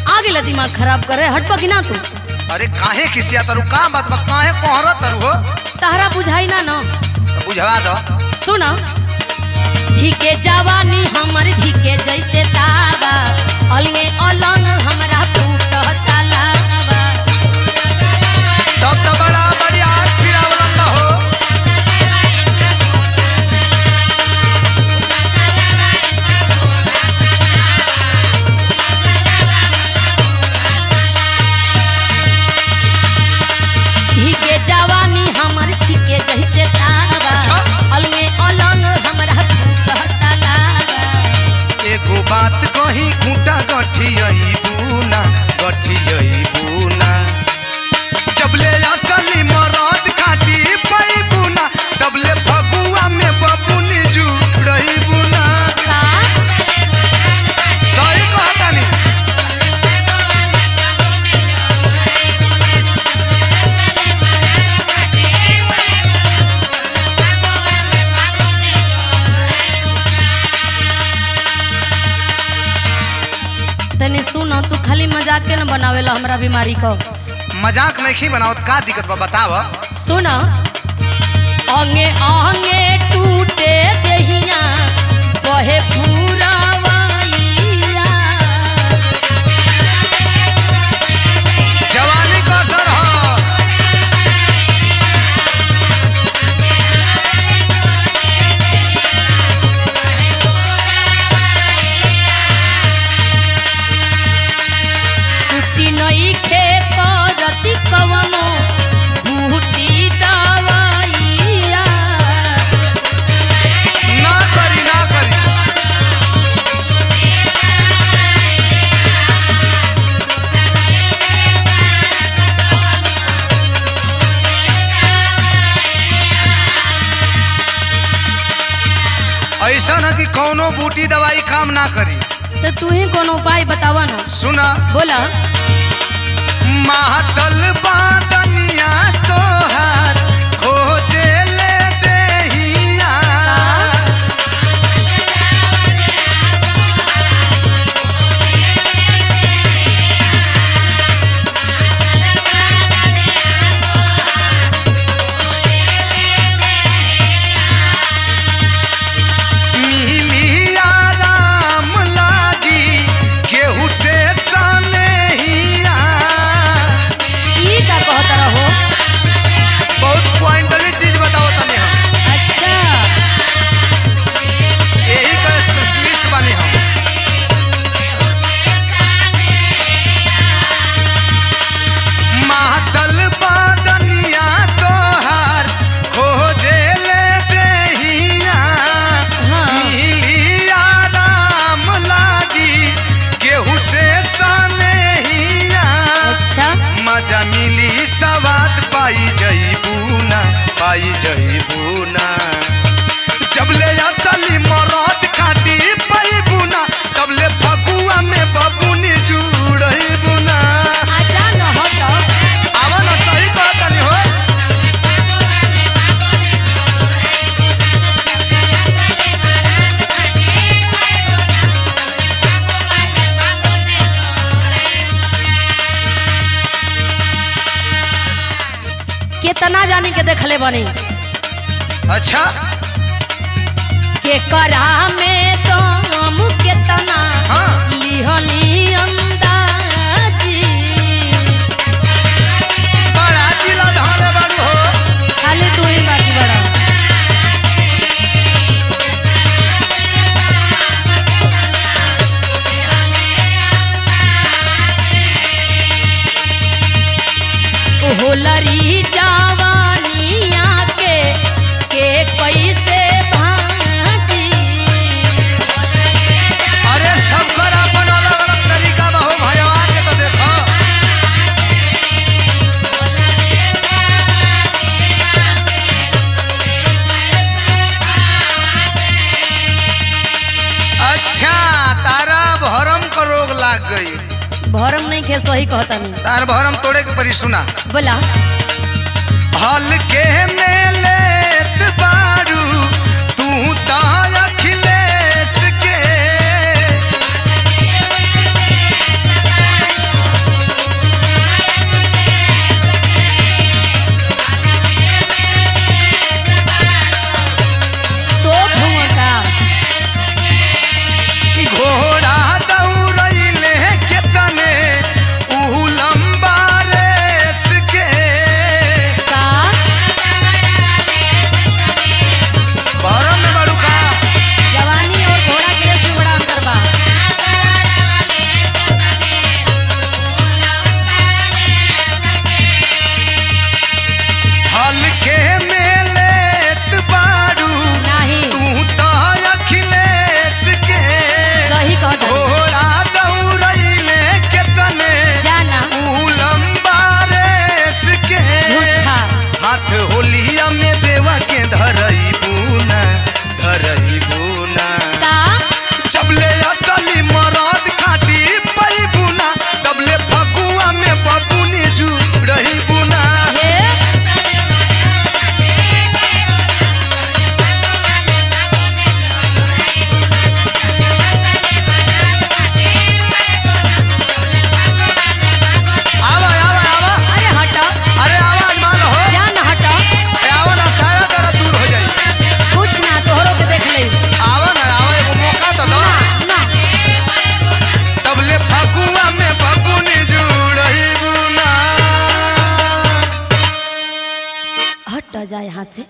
आगे ला दिमाग खराब करे हटपा कि ना तू। अरे काहे खिसिया तरु का बात बा काहे कोहरा तरु हो तहरा बुझाई ना न बुझवा दो। सुना धिके जवानी हमर धिके जैसे तावा अलगे अलंग हमरा टूटता लावा। तब तो बड़ा बढ़िया फिरावला हो। धिके जवानी हमर धिके जैसे तावा अलगे अलंग हमरा टूटता लावा। एगो बात कही घूटा गठियई बुना जबले असली मरद खाटी पई बुना तबले फगुआ में बबुनी जुड़ई बुना। सही कहतानी। तनी सुनो तू खाली मजाक के न बनावेला हमरा बीमारी को। मजाक नहीं बनाओ का दिक्कत बा बताव। सुन अंगे अंगे टूटे देहिया कहे पूरावैया। जवानी का असर हो। छुट्टी नहीं खे करती कवनो बूटी दवाइया। ना करी ऐसा न कि कौनो बूटी दवाई काम ना करी। तो तू ही कोनो उपाय बतावा ना। सुना बोला महातल बादनिया तोहार खोजे ले देहिया। मिली आराम लागी केहू से सनेहिया। ई का कहत रहो। बहुत पॉइंटली चीज बताओ तनी हम। अच्छा यही का स्पेशलिस्ट बानी हम। महातल बादनिया तोहार खोजे ले देहिया। मिली आराम लागी केहू से सनेहिया। अच्छा मजा मिली सवाद पाई जईबूना जबले असली मरद खाटी पई बुना तबले फगुआ में बबुनी जुड़ई बुना। आजा न हट। आवा ना सही कहतानी हो। केतना जानी के देखले बनी अच्छा के करा में तुम केतना हाँ। लिहली अंदाजी। बड़ा जिला धाले बारू हो। खाली तू ही बाकी बड़ा। होलरी जवानिया के कैसे भाजी। अरे सबकर अपन अलग अलग तरीका बा हो भैया के तो देखो। अच्छा तारा भरम का रोग लाग गई। भरम नहीं खे सही कहता नहीं। तार भरम तोड़े के परी सुना। बोला हल्के में लेत बारू तू ता अखिलेश के। जा यहाँ से।